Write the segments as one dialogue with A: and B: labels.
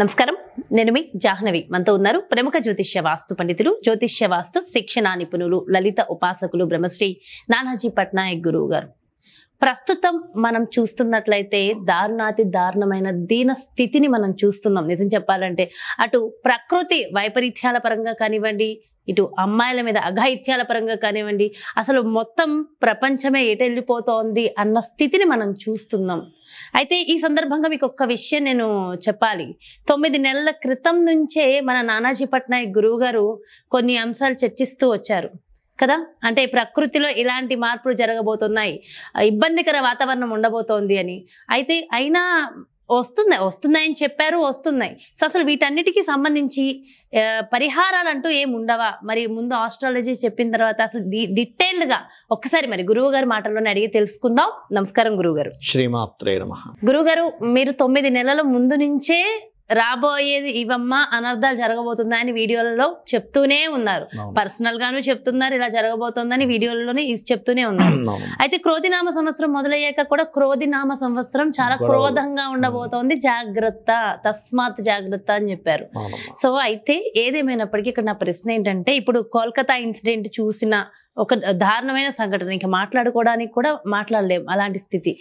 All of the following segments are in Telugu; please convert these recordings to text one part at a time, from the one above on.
A: నమస్కారం, నేను మీ జాహ్నవి. మనతో ఉన్నారు ప్రముఖ జ్యోతిష్య వాస్తు పండితులు, జ్యోతిష్య వాస్తు శిక్షణ నిపుణులు, లలిత ఉపాసకులు బ్రహ్మశ్రీ నానాజీ పట్నాయక్ గురువు గారు. ప్రస్తుతం మనం చూస్తున్నట్లయితే దారుణాతి దారుణమైన దీన స్థితిని మనం చూస్తున్నాం. నిజం చెప్పాలంటే అటు ప్రకృతి వైపరీత్యాల పరంగా కానివ్వండి, ఇటు అమ్మాయిల మీద అఘాయిత్యాల పరంగా కానివ్వండి, అసలు మొత్తం ప్రపంచమే ఎటెళ్ళిపోతోంది అన్న స్థితిని మనం చూస్తున్నాం. అయితే ఈ సందర్భంగా మీకు ఒక్క విషయం నేను చెప్పాలి. 9 నెలల క్రితం నుంచే మన నానాజీ పట్నాయక్ గురువు గారు కొన్ని అంశాలు చర్చిస్తూ వచ్చారు కదా. అంటే ప్రకృతిలో ఇలాంటి మార్పులు జరగబోతున్నాయి, ఇబ్బందికర వాతావరణం ఉండబోతోంది అని. అయితే అయినా వస్తున్నాయని చెప్పారు, వస్తున్నాయి. సో అసలు వీటన్నిటికీ సంబంధించి పరిహారాలు అంటూ ఏమి ఉండవా? మరి ముందు ఆస్ట్రాలజీ చెప్పిన తర్వాత అసలు డీటెయిల్డ్ గా ఒక్కసారి మరి గురువు గారి మాటల్లోనే అడిగి తెలుసుకుందాం. నమస్కారం గురువు గారు.
B: శ్రీమాత్రే నమః.
A: గురువు గారు, మీరు 9 నెలల ముందు నుంచే రాబోయేది ఇవమ్మ అనర్థాలు జరగబోతున్నాయని వీడియోలలో చెప్తూనే ఉన్నారు. పర్సనల్ గాను చెప్తున్నారు, ఇలా జరగబోతోందని వీడియోలలోనే చెప్తూనే ఉన్నారు. అయితే క్రోధినామ సంవత్సరం మొదలయ్యాక కూడా క్రోధినామ సంవత్సరం చాలా క్రోధంగా ఉండబోతోంది, జాగ్రత్త, తస్మాత్ జాగ్రత్త అని చెప్పారు. సో అయితే ఏదేమైనప్పటికీ ఇక్కడ నా ప్రశ్న ఏంటంటే, ఇప్పుడు కోల్కతా ఇన్సిడెంట్ చూసిన ఒక దారుణమైన సంఘటన, ఇంకా మాట్లాడుకోవడానికి కూడా మాట్లాడలేం అలాంటి స్థితి.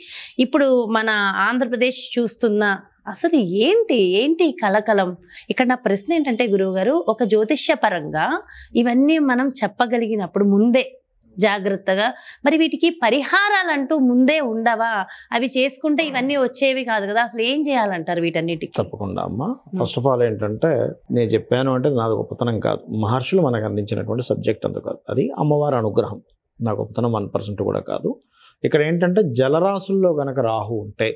A: ఇప్పుడు మన ఆంధ్రప్రదేశ్ చూస్తున్న అసలు ఏంటి కలకలం? ఇక్కడ నా ప్రశ్న ఏంటంటే గురువు గారు, ఒక జ్యోతిష్య పరంగా ఇవన్నీ మనం చెప్పగలిగినప్పుడు ముందే జాగ్రత్తగా, మరి వీటికి పరిహారాలు అంటూ ముందే ఉండవా? అవి చేసుకుంటే ఇవన్నీ వచ్చేవి కాదు కదా. అసలు ఏం చేయాలంటారు వీటన్నిటికి?
B: తప్పకుండా అమ్మా. ఫస్ట్ ఆఫ్ ఆల్ ఏంటంటే, నేను చెప్పాను అంటే నాది గొప్పతనం కాదు, మహర్షులు మనకు అందించినటువంటి సబ్జెక్ట్ అంత కాదు, అది అమ్మవారి అనుగ్రహం. నా గొప్పతనం 1% కూడా కాదు. ఇక్కడ ఏంటంటే జలరాశుల్లో గనక రాహు ఉంటే,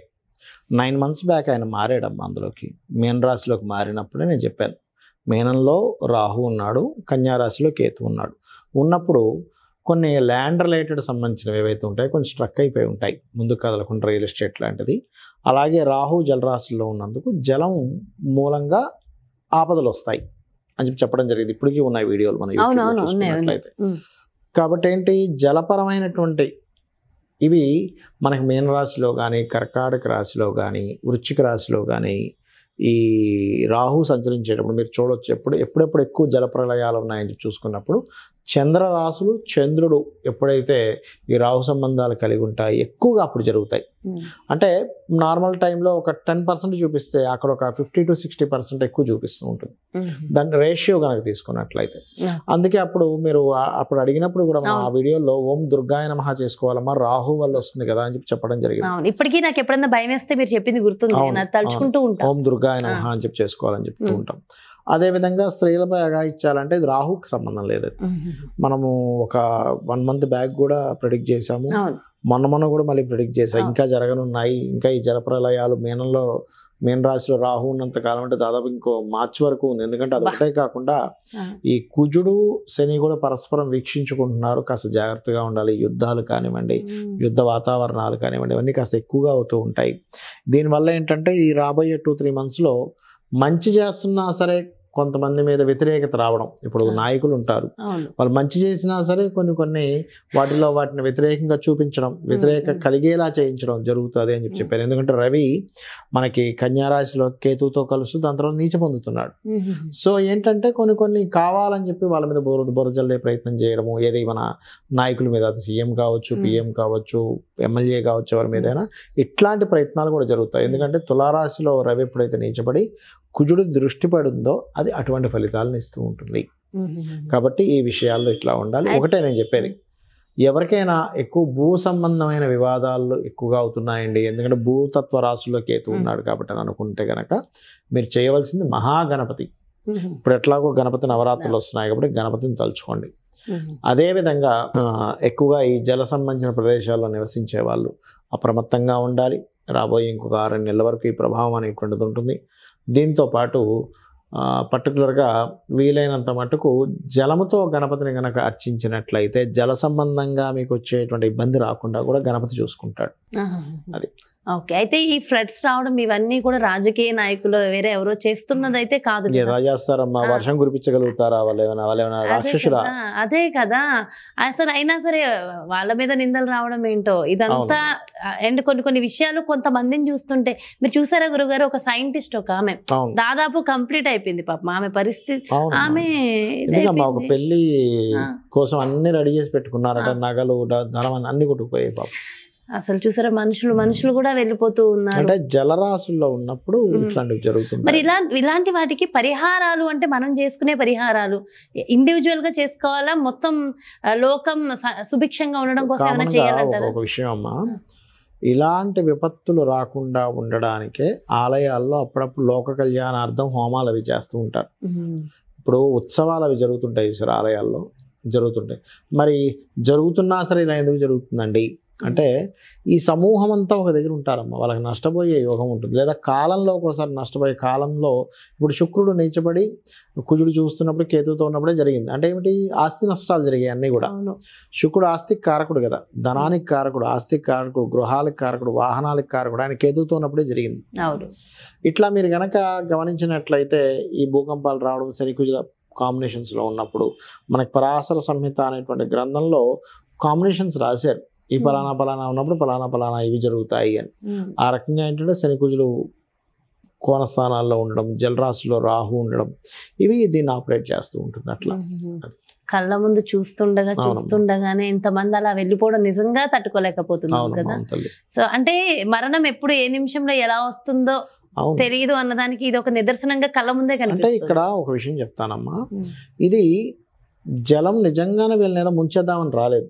B: 9 months బ్యాక్ ఆయన మారాడమ్మా అందులోకి, మీన రాశిలోకి మారినప్పుడే నేను చెప్పాను, మీనంలో రాహు ఉన్నాడు, కన్యా రాశిలో కేతు ఉన్నాడు. ఉన్నప్పుడు కొన్ని ల్యాండ్ రిలేటెడ్ సంబంధించినవి ఏవైతే ఉంటాయో కొన్ని స్ట్రక్ అయిపోయి ఉంటాయి, ముందుకు కదలకుండా, రియల్ ఎస్టేట్ లాంటిది. అలాగే రాహు జలరాశుల్లో ఉన్నందుకు జలం మూలంగా ఆపదలు వస్తాయి అని చెప్పడం జరిగింది. ఇప్పటికీ ఉన్నాయి వీడియోలు మన యూట్యూబ్లో చూసుకున్నట్లయితే. కాబట్టి ఏంటి, జలపరమైనటువంటి ఇవి మనకి మీన రాశిలో కానీ, కర్కాటక రాశిలో కానీ, వృశ్చిక రాశిలో కానీ ఈ రాహు సంచరించేటప్పుడు మీరు చూడొచ్చు, ఎప్పుడెప్పుడు ఎక్కువ జలప్రలయాలు ఉన్నాయని చూసుకున్నప్పుడు చంద్రరాశులు, చంద్రుడు ఎప్పుడైతే ఈ రాహు సంబంధాలు కలిగి ఉంటాయి ఎక్కువగా అప్పుడు జరుగుతాయి. అంటే నార్మల్ టైంలో ఒక 10% చూపిస్తే అక్కడ ఒక 50 to 60% ఎక్కువ చూపిస్తూ ఉంటుంది, దాని రేషియో కనుక తీసుకున్నట్లయితే. అందుకే అప్పుడు మీరు అప్పుడు అడిగినప్పుడు కూడా ఆ వీడియోలో ఓం దుర్గాయ నమః చేసుకోవాలమ్మా, రాహు వల్ల వస్తుంది కదా అని చెప్పడం జరిగింది.
A: ఇప్పటికీ నాకు ఎప్పుడన్నా భయం వేస్తే మీరు చెప్పింది గుర్తుంది, తలుచుకుంటూ ఉంటాం,
B: ఓం దుర్గాయ నమః అని చెప్పి చేసుకోవాలని చెప్తూ ఉంటాం. అదేవిధంగా స్త్రీలపై అఘాయిత్యాలంటే ఇది రాహుకి సంబంధం లేదు. మనము ఒక 1 month బ్యాక్ కూడా ప్రెడిక్ట్ చేసాము, మొన్న కూడా మళ్ళీ ప్రెడిక్ట్ చేసాం, ఇంకా జరగనున్నాయి. ఇంకా ఈ జలప్రలయాలు మీన రాశిలో రాహు ఉన్నంత కాలం అంటే దాదాపు ఇంకో మార్చి వరకు ఉంది. ఎందుకంటే అది ఒకటే కాకుండా ఈ కుజుడు శని కూడా పరస్పరం వీక్షించుకుంటున్నారు, కాస్త జాగ్రత్తగా ఉండాలి. యుద్ధాలు కానివ్వండి, యుద్ధ వాతావరణాలు కానివ్వండి, ఇవన్నీ కాస్త ఎక్కువగా అవుతూ ఉంటాయి. దీనివల్ల ఏంటంటే ఈ రాబోయే 2-3 monthsలో మంచి చేస్తున్నా సరే కొంతమంది మీద వ్యతిరేకత రావడం. ఇప్పుడు నాయకులు ఉంటారు, వాళ్ళు మంచి చేసినా సరే కొన్ని వాటిని వ్యతిరేకంగా చూపించడం, వ్యతిరేక కలిగేలా చేయించడం జరుగుతుంది అని చెప్పారు. ఎందుకంటే రవి మనకి కన్యా రాశిలో కేతువుతో కలుస్తూ దాని తర్వాత నీచ పొందుతున్నాడు. సో ఏంటంటే కొన్ని కావాలని చెప్పి వాళ్ళ మీద బురజల్లే ప్రయత్నం చేయడము, ఏది మన నాయకుల మీద, అది సీఎం కావచ్చు, పిఎం కావచ్చు, ఎమ్మెల్యే కావచ్చు, ఎవరి మీదైనా ఇట్లాంటి ప్రయత్నాలు కూడా జరుగుతాయి. ఎందుకంటే తులారాశిలో రవి ఎప్పుడైతే నీచబడి కుజుడు దృష్టి పడిందో అది అటువంటి ఫలితాలను ఇస్తూ ఉంటుంది. కాబట్టి ఈ విషయాల్లో ఇట్లా ఉండాలి. ఒకటే నేను చెప్పేది, ఎవరికైనా ఎక్కువ భూ సంబంధమైన వివాదాలు ఎక్కువగా అవుతున్నాయండి, ఎందుకంటే భూతత్వ రాశుల్లో కేతు ఉన్నాడు కాబట్టి అని అనుకుంటే గనక మీరు చేయవలసింది మహాగణపతి. ఇప్పుడు ఎట్లాగో గణపతి నవరాత్రులు వస్తున్నాయి కాబట్టి గణపతిని తలుచుకోండి. అదేవిధంగా ఎక్కువగా ఈ జల సంబంధించిన ప్రదేశాల్లో నివసించే వాళ్ళు అప్రమత్తంగా ఉండాలి. రాబోయే ఇంకొక 6 నెలల వరకు ఈ ప్రభావం అనేటువంటిది ఉంటుంది. దీంతో పాటు పర్టికులర్గా వీలైనంత మటుకు జలముతో గణపతిని గనక అర్చించినట్లయితే జల సంబంధంగా మీకు వచ్చేటువంటి ఇబ్బంది రాకుండా కూడా గణపతి చూసుకుంటాడు. అది
A: ఓకే, అయితే ఈ ఫ్లడ్స్ రావడం ఇవన్నీ కూడా రాజకీయ నాయకులు వేరే ఎవరో చేస్తున్నది అయితే కాదు కదా.
B: ఎలా చేస్తారమ్మా? వర్షం కురిపించగలుగుతారా? వాళ్ళు ఏమైనా రాక్షసుడా?
A: అదే కదా అసలు. అయినా సరే వాళ్ళ మీద నిందలు రావడం ఏంటో ఇదంతా. అండ్ కొన్ని విషయాలు కొంతమందిని చూస్తుంటే, మీరు చూసారా గురుగారు, ఒక సైంటిస్ట్ ఒక ఆమె దాదాపు కంప్లీట్ అయిపోయింది పాపం ఆమె పరిస్థితి. ఆమె
B: ఒక పెళ్లి కోసం అన్ని రెడీ చేసి పెట్టుకున్నారట, నగలు ధనం అన్ని కొట్టుకుపోయాయి పాపం.
A: అసలు చూసారా, మనుషులు కూడా వెళ్ళిపోతూ ఉన్నారు.
B: అంటే జలరాశుల్లో ఉన్నప్పుడు ఇట్లాంటివి జరుగుతుంది.
A: మరి ఇలాంటి వాటికి పరిహారాలు అంటే మనం చేసుకునే పరిహారాలు ఇండివిజువల్ గా చేసుకోవాలా, మొత్తం లోకం సుభిక్షంగా ఉండడం కోసం ఏమైనా చేయాలంటారా?
B: ఒక విషయం అమ్మా, ఇలాంటి విపత్తులు రాకుండా ఉండడానికే ఆలయాల్లో అప్పుడప్పుడు లోక కళ్యాణార్థం హోమాలు అవి చేస్తూ ఉంటారు. ఇప్పుడు ఉత్సవాలు అవి జరుగుతుంటాయి సార్, ఆలయాల్లో జరుగుతుంటాయి. మరి జరుగుతున్నా సరే ఇలా ఎందుకు జరుగుతుందండి అంటే, ఈ సమూహం అంతా ఒక దగ్గర ఉంటారమ్మా, వాళ్ళకి నష్టపోయే యోగం ఉంటుంది. లేదా కాలంలో ఒకసారి నష్టపోయే కాలంలో, ఇప్పుడు శుక్రుడు నీచబడి కుజుడు చూస్తున్నప్పుడు కేతువుతో ఉన్నప్పుడే జరిగింది. అంటే ఏమిటి? ఆస్తి నష్టాలు జరిగాయి అన్నీ కూడా. శుక్రుడు ఆస్తికి కారకుడు కదా, ధనానికి కారకుడు, ఆస్తికి కారకుడు, గృహాలకు కారకుడు, వాహనాలకు కారకుడు. ఆయన కేతువుతో ఉన్నప్పుడే జరిగింది. ఇట్లా మీరు గనక గమనించినట్లయితే ఈ భూకంపాలు రావడం శనికుజుల కాంబినేషన్స్లో ఉన్నప్పుడు, మనకి పరాశర సంహిత అనేటువంటి గ్రంథంలో కాంబినేషన్స్ రాశారు. ఈ పలానా ఉన్నప్పుడు పలానా ఇవి జరుగుతాయి అని. ఆ రకంగా ఏంటంటే శనికుజులు కోణస్థానాల్లో ఉండడం, జలరాశిలో రాహు ఉండడం, ఇవి దీన్ని ఆపరేట్ చేస్తూ ఉంటుంది. అట్లా
A: కళ్ళ ముందు చూస్తుండగానే ఇంతమంది అలా వెళ్ళిపోవడం నిజంగా తట్టుకోలేకపోతున్నాం కదా. సో అంటే మరణం ఎప్పుడు ఏ నిమిషంలో ఎలా వస్తుందో తెలియదు అన్నదానికి ఇది ఒక నిదర్శనంగా కళ్ళ ముందే కనిపిస్తుంది.
B: అంటే ఇక్కడ ఒక విషయం చెప్తానమ్మా, ఇది జలం నిజంగానే వీళ్ళని ఏదో ముంచేద్దామని రాలేదు.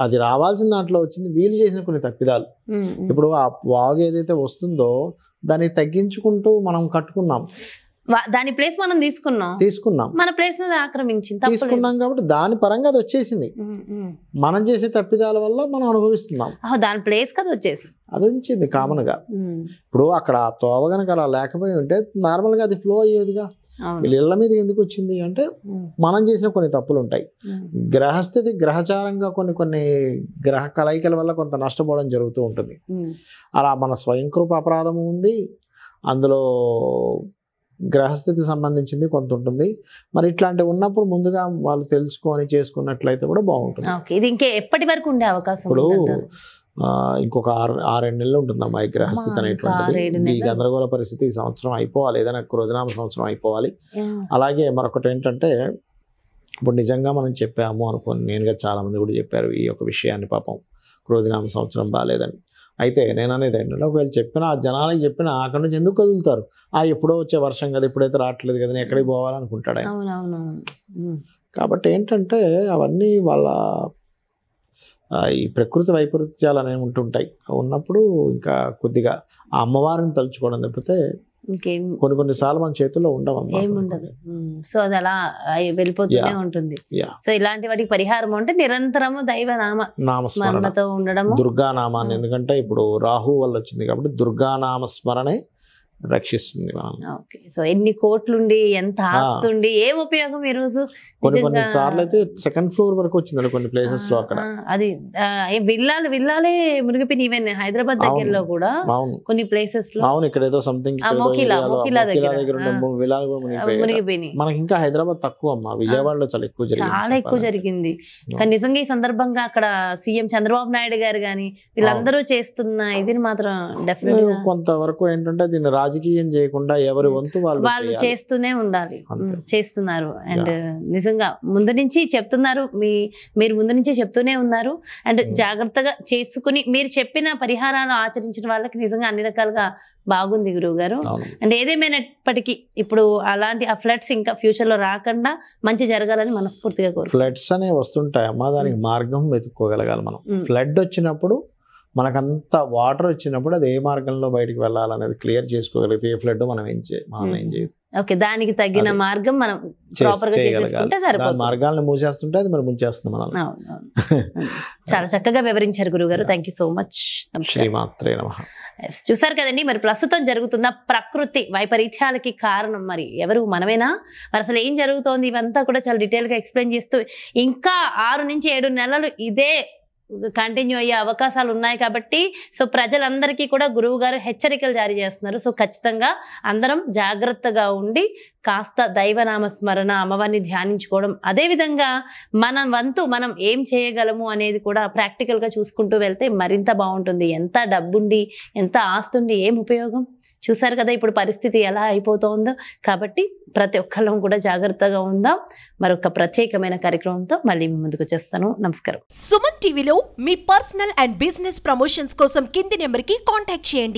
B: అది రావాల్సిన దాంట్లో వచ్చింది వీళ్ళు చేసిన కొన్ని తప్పిదాలు. ఇప్పుడు ఆ వాగు ఏదైతే వస్తుందో దాన్ని తగ్గించుకుంటూ మనం కట్టుకున్నాం,
A: దాని ప్లేస్ మనం తీసుకున్నాం, మన ప్లేస్ తీసుకున్నాం
B: కాబట్టి దాని పరంగా అది వచ్చేసింది. మనం చేసే తప్పిదాల వల్ల మనం అనుభవిస్తున్నాం.
A: దాని ప్లేస్ కదా వచ్చేసి
B: అది వచ్చింది కామన్ గా. ఇప్పుడు అక్కడ తోవ గనక అలా లేకపోయి ఉంటే నార్మల్ గా అది ఫ్లో అయ్యేదిగా. వీళ్ళ ఇళ్ల మీద ఎందుకు వచ్చింది అంటే, మనం చేసిన కొన్ని తప్పులు ఉంటాయి. గ్రహస్థితి గ్రహచారంగా కొన్ని గ్రహ కలయికల వల్ల కొంత నష్టపోవడం జరుగుతూ ఉంటుంది. అలా మన స్వయంకృప అపరాధము ఉంది, అందులో గ్రహస్థితి సంబంధించింది కొంత ఉంటుంది. మరి ఇట్లాంటివి ఉన్నప్పుడు ముందుగా వాళ్ళు తెలుసుకొని చేసుకున్నట్లయితే కూడా బాగుంటుంది.
A: ఇది ఇంకా ఎప్పటి వరకు ఉండే అవకాశం?
B: ఇప్పుడు ఇంకొక 6 నెలలు ఉంటుందమ్మా ఈ గ్రహస్థితి అనేటువంటిది. ఈ గందరగోళ పరిస్థితి ఈ సంవత్సరం అయిపోవాలి, ఏదైనా క్రోధనామ సంవత్సరం అయిపోవాలి. అలాగే మరొకటి ఏంటంటే, ఇప్పుడు నిజంగా మనం చెప్పాము అనుకోని, నేనుగా చాలా మంది కూడా చెప్పారు ఈ యొక్క విషయాన్ని, పాపం క్రోధనామ సంవత్సరం బాగాలేదని. అయితే నేను అనేది ఏంటంటే, ఒకవేళ చెప్పినా ఆ జనాలకి చెప్పినా అక్కడ నుంచి ఎందుకు కదులుతారు? ఎప్పుడో వచ్చే వర్షం కదా, ఇప్పుడైతే రావట్లేదు కదా, నేను ఎక్కడికి పోవాలనుకుంటాడు ఆయన. కాబట్టి ఏంటంటే అవన్నీ వాళ్ళ ఈ ప్రకృతి వైపరీత్యాలు అనేవి ఉంటుంటాయి. ఉన్నప్పుడు ఇంకా కొద్దిగా ఆ అమ్మవారిని తలుచుకోవడం తప్పితే కొన్నిసార్లు మన చేతుల్లో
A: ఉండదు. సో అది అలా వెళ్ళిపోతూనే ఉంటుంది. సో ఇలాంటి వాటికి పరిహారం అంటే నిరంతరము దైవ నామస్మరణతో ఉండడం,
B: దుర్గానామాన్ని. ఎందుకంటే ఇప్పుడు రాహు వల్ల వచ్చింది కాబట్టి దుర్గానామ స్మరణే రక్షిస్తుంది మనల్ని.
A: సో ఎన్ని కోట్లుండి ఎంత ఆస్తుండి ఏం ఉపయోగం ఈ రోజు?
B: కొన్ని సార్లు అయితే సెకండ్ ఫ్లోర్ వరకు వచ్చింది కొన్ని ప్లేసెస్ లో. అక్కడ
A: అది విల్లాలే మునిగిపోయిన, ఈవెన్ హైదరాబాద్ దగ్గరలో కూడా కొన్ని ప్లేసెస్ లో.
B: అవును, ఇక్కడ ఏదో సంథింగ్ మునిగిపోయినాయి. మనకి ఇంకా హైదరాబాద్ తక్కువ అమ్మా, విజయవాడలో చాలా
A: ఎక్కువ జరిగింది. కానీ నిజంగా ఈ సందర్భంగా అక్కడ సీఎం చంద్రబాబు నాయుడు గారు గాని వీళ్ళందరూ చేస్తున్న ఇది మాత్రం డెఫినెట్ గా
B: కొంతవరకు ఏంటంటే దీన్ని రాజకీయం చేయకుండా ఎవరి వంతు వాళ్ళు
A: చేస్తూనే ఉండాలి. చేస్తున్నారు. అండ్ నిజంగా ముందు నుంచి చెప్తున్నారు, మీరు ముందు నుంచి చెప్తూనే ఉన్నారు. అండ్ జాగ్రత్తగా చేసుకుని మీరు చెప్పిన పరిహారాలు ఆచరించిన వాళ్ళకి నిజంగా అన్ని రకాలుగా బాగుంది గురువు గారు. అండ్ ఏదేమైనప్పటికీ ఇప్పుడు అలాంటి ఆ ఫ్లడ్స్ ఇంకా ఫ్యూచర్ లో రాకుండా మంచి జరగాలని మనస్ఫూర్తిగా కోరు.
B: ఫ్లడ్స్ అనేవి వస్తుంటాయమ్మా, దానికి మార్గం వెతుక్కోగలగాలి మనం. ఫ్లడ్ వచ్చినప్పుడు మనకంత వాటర్ వచ్చినప్పుడు అది ఏ మార్గంలో బయటికి వెళ్ళాలనేది క్లియర్ చేసుకోగలిగితే ఏ ఫ్లడ్ మనం ఏం చేయదు.
A: ఓకే, దానికి తగిన మార్గం మనం ప్రాపర్ గా చేసుకుంటే సరిపోతుంది.
B: మార్గాలను మూసేస్తుంటే అది మనం ముంచేస్తుంది మనం.
A: చాలా చక్కగా వివరించారు గురుగారు. Thank you so much.
B: శ్రీమాత్రే నమః.
A: చూసారు కదండి, మరి ప్రస్తుతం జరుగుతున్న ప్రకృతి వైపరీత్యాలకి కారణం మరి ఎవరు? మనమేనా? మరి అసలు ఏం జరుగుతోంది? ఇవంతా కూడా చాలా డీటెయిల్ గా ఎక్స్ప్లెయిన్ చేస్తూ ఇంకా 6 నుంచి 7 నెలలు ఇదే కంటిన్యూ అయ్యే అవకాశాలు ఉన్నాయి కాబట్టి సో ప్రజలందరికీ కూడా గురువు గారు హెచ్చరికలు జారీ చేస్తున్నారు. సో ఖచ్చితంగా అందరం జాగ్రత్తగా ఉండి కాస్త దైవనామ స్మరణ, అమ్మవారిని ధ్యానించుకోవడం, అదేవిధంగా మన వంతు మనం ఏం చేయగలము అనేది కూడా ప్రాక్టికల్గా చూసుకుంటూ వెళ్తే మరింత బాగుంటుంది. ఎంత డబ్బుండి ఎంత ఆస్తుండి ఏం ఉపయోగం? చూసారు కదా ఇప్పుడు పరిస్థితి ఎలా అయిపోతుందో. కాబట్టి ప్రతి ఒక్కళ్ళం కూడా జాగ్రత్తగా ఉందాం. మరొక ప్రత్యేకమైన కార్యక్రమంతో మళ్ళీ మీ ముందుకు వచ్చేస్తాను. నమస్కారం.
C: సుమన్ టీవీలో మీ పర్సనల్ అండ్ బిజినెస్ ప్రమోషన్స్ కోసం కింది నెంబర్కి కాంటాక్ట్ చేయండి.